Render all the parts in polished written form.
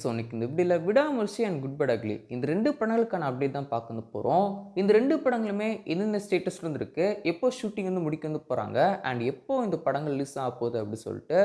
So இன்னைக்கு இந்த இப்படில விடாமுயற்சி அண்ட் குட் பட் அக்லி இந்த 2 படங்களுக்கான அப்டேட் தான் பார்க்க வந்து போறோம். இந்த 2 படங்களுமே எந்தெந்த ஸ்டேட்டஸ்ல இருந்து இருக்கு, எப்போ ஷூட்டிங் வந்து முடிக்க வந்து போறாங்க, அண்ட் எப்போ இந்த படங்கள் ரிலீஸ் ஆக போகுது அப்படி சொல்லிட்டு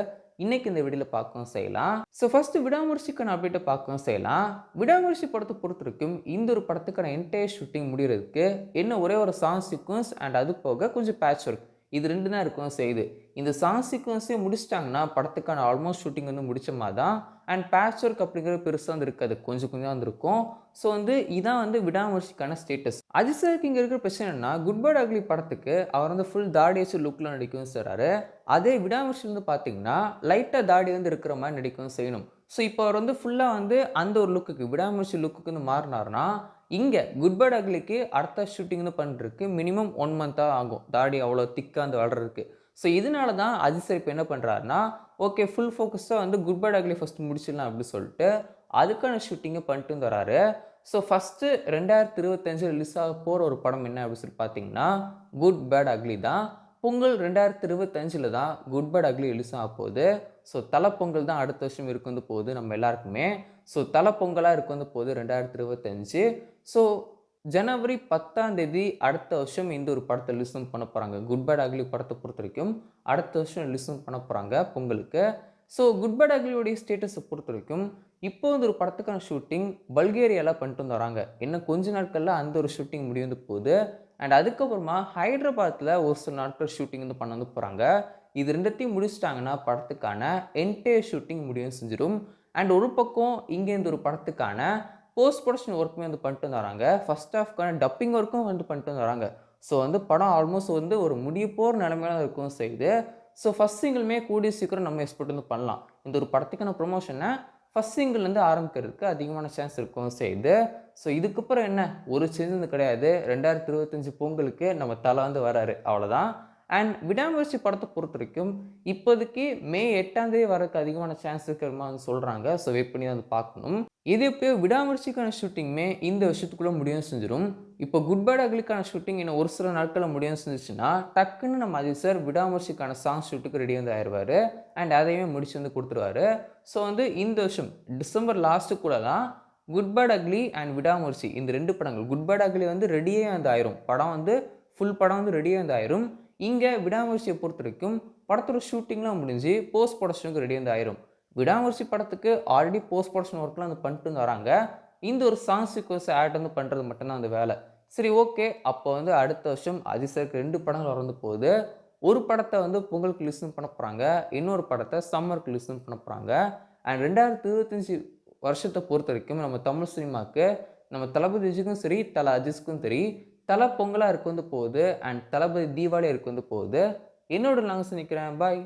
இன்னைக்கு இந்த வீடியோல பார்க்கவும் செய்யலாம். ஸோ ஃபர்ஸ்ட் விடாமுயற்சிக்கான அப்டேட்ட பார்க்கவும் செய்யலாம். விடாமுயற்சி படத்த பொறுத்தவரைக்கும் இந்த ஒரு படத்துக்கான என்டையர் ஷூட்டிங் முடியறதுக்கு என்ன ஒரே ஒரு சாங் சீக்வென்ஸ் அண்ட் அது போக கொஞ்சம் பேட்ச் ஒர்க் இது 2 தான் இருக்கவும் செய்யுது. இந்த சாங் சீக்வென்ஸே முடிச்சிட்டாங்கன்னா படத்துக்கான ஆல்மோஸ்ட் ஷூட்டிங் வந்து முடிச்ச மாரி தான். அண்ட் பேட்ச் ஒர்க் அப்படிங்கிறது பெருசா வந்து இருக்காது. கொஞ்சம் கொஞ்சம் தான் இருக்கும். ஸோ வந்து இதான் வந்து விடாமுயற்சிக்கான ஸ்டேட்டஸ். அஜித் சாருக்கு இங்க இருக்கிற பிரச்சனை என்னன்னா, குட் பேட் அக்லி படத்துக்கு அவர் வந்து ஃபுல் தாடி வச்சு லுக்ல நடிக்கவும் செய்றாரு. அதே விடாமுயற்சில வந்து பார்த்தீங்கன்னா, லைட்டா தாடி வந்து இருக்கிற மாரி நடிக்கவும் செய்யணும். ஸோ இப்போ அவர் வந்து ஃபுல்லா வந்து அந்த ஒரு லுக்குக்கு விடாமுயற்சி லுக்குக்கு வந்து மாறுனாருன்னா, இங்க குட் பேட் அக்லிக்கு அடுத்த ஷூட்டிங் வந்து பண்றதுக்கு மினிமம் 1 மந்த்தா ஆகும். தாடி அவ்வளோ திக்கா வந்து வளர்றதுக்கு. ஸோ இதனால தான் அஜித் சார் இப்ப என்ன பண்றாருன்னா, ஓகே ஃபுல் ஃபோக்கஸ்டா வந்து குட் பேட் அக்லி ஃபர்ஸ்ட் முடிச்சிடலாம் அப்படின்னு சொல்லிட்டு, அதுக்கான ஷூட்டிங்க பண்ணிட்டு வந்து வராரு. ஸோ ஃபர்ஸ்ட்டு 2025 ரிலீஸ் ஆக போற ஒரு படம் என்ன அப்படின்னு சொல்லி பார்த்தீங்கன்னா, குட் பேட் அக்லி தான். பொங்கல் 2025ல தான் குட் பேட் அக்லி ரிலீஸ் ஆக போகுது. ஸோ தல பொங்கல் தான் அடுத்த வருஷம் இருக்க வந்து போகுது நம்ம எல்லாருக்குமே. ஸோ தல பொங்கலா இருக்க வந்து போகுது 2025. ஸோ ஜனவரி 10ஆம் தேதி அடுத்த வருஷம் இந்த ஒரு படத்த ரிலீஸும் பண்ண போறாங்க. குட் பேட் அக்லி படத்த பொறுத்தவரைக்கும் அடுத்த வருஷம் ரிலீஸும் பண்ண போறாங்க பொங்கலுக்கு. ஸோ குட் பேட் அக்லியோடைய ஸ்டேட்டஸ பொறுத்தவரைக்கும், இப்போ இந்த ஒரு படத்துக்கான ஷூட்டிங் பல்கேரியால பண்ணிட்டு வந்து வராங்க. இன்னும் கொஞ்ச நாட்கள்ல அந்த ஒரு ஷூட்டிங் முடிய வந்து போகுது. அண்ட் அதுக்கப்புறமா ஹைதராபாத்ல ஒரு சில நாட்கள் ஷூட்டிங் வந்து பண்ண வந்து போறாங்க. இது 2த்தையும் முடிச்சுட்டாங்கன்னா படத்துக்கான என்டையர் ஷூட்டிங் முடியவும் செஞ்சிரும். அண்ட் ஒரு பக்கம் இங்க இந்த ஒரு படத்துக்கான போஸ்ட் புரொடக்ஷன் ஒர்க்குமே வந்து பண்ணிட்டு வந்து வராங்க. ஃபர்ஸ்ட் ஹாஃப்க்கான டப்பிங் ஒர்க்கும் வந்து பண்ணிட்டு வந்து வராங்க. ஸோ வந்து படம் ஆல்மோஸ்ட் வந்து ஒரு முடிய போற நிலைமையில இருக்கவும் செய்யுது. ஸோ ஃபர்ஸ்ட் சிங்கிளுமே கூடிய சீக்கிரம் நம்ம எக்ஸ்பெக்ட் வந்து பண்ணலாம். இந்த ஒரு படத்துக்கான ப்ரமோஷன ஃபர்ஸ்ட் சிங்கிள்லேருந்து ஆரம்பிக்கிறதுக்கு அதிகமான சான்ஸ் இருக்கவும் செய்யுது. ஸோ இதுக்கப்புறம் என்ன ஒரு சேஞ்ச் வந்து கிடையாது. 2025 பொங்கலுக்கு நம்ம தல வந்து வராரு. அவ்வளோதான். அண்ட் விடாமுயற்சி படத்த பொறுத்தவரைக்கும், இப்போதைக்கு மே 8ஆம் தேதி வரதுக்கு அதிகமான சான்ஸ் இருக்கிற மாரி வந்து சொல்றாங்க. ஸோ வெயிட் பண்ணி தான் வந்து பார்க்கணும். இது எப்படியோ விடாமுயற்சிக்கான ஷூட்டிங்குமே இந்த வருஷத்துக்குள்ள முடியவும் செஞ்சிரும். இப்போ குட் பேட் அக்லிக்கான ஷூட்டிங் இன்னும் ஒரு சில நாட்கள்ல முடியவும் செஞ்சுச்சுன்னா, டக்குன்னு நம்ம அஜித் சார் விடாமுயற்சிக்கான சாங் ஷூட்டுக்கு ரெடி வந்து ஆயிருவாரு. அண்ட் அதையுமே முடிச்சு வந்து குடுத்துருவாரு. ஸோ வந்து இந்த வருஷம் டிசம்பர் லாஸ்ட்டுக்குள்ள தான் குட் பேட் அக்லி அண்ட் விடாமுயற்சி இந்த 2 படங்கள். குட் பேட் அக்லி வந்து ரெடியே வந்து ஆயிரும். படம் வந்து ஃபுல் படம் வந்து ரெடியே வந்து ஆயிரும். இங்க விடாமுயற்சிய பொறுத்தவரைக்கும் படத்தோட ஷூட்டிங்லாம் முடிஞ்சு போஸ்ட் புரொடக்ஷனுக்கு ரெடி வந்து ஆயிரும். விடாமுயற்சி படத்துக்கு ஆல்ரெடி போஸ்ட் புரொடக்ஷன் ஒர்க்லாம் வந்து பண்ணிட்டு வந்து வராங்க. இந்த ஒரு சாங் சீக்வென்ஸ் ஆட் வந்து பண்றது மட்டும் தான் அந்த வேலை. சரி ஓகே. அப்போ வந்து அடுத்த வருஷம் அஜித் சாருக்கு 2 படங்கள் வரந்து போகுது. ஒரு படத்த வந்து பொங்கலுக்கு ரிலீஸும் பண்ண போறாங்க. இன்னொரு படத்த சம்மருக்கு ரிலீஸும் பண்ண போறாங்க. அண்ட் 2025 வருஷத்த பொறுத்தவரைக்கும் நம்ம தமிழ் சினிமாக்கு நம்ம தளபதி விஜய்க்கும் சரி, தல அஜித்க்கும் சரி, தல பொங்கலா இருக்க வந்து போகுது. அண்ட் தளபதி தீபாவளியா இருக்க வந்து போகுது. என்னோட நாங்க நிக்கிறேன். பாய்.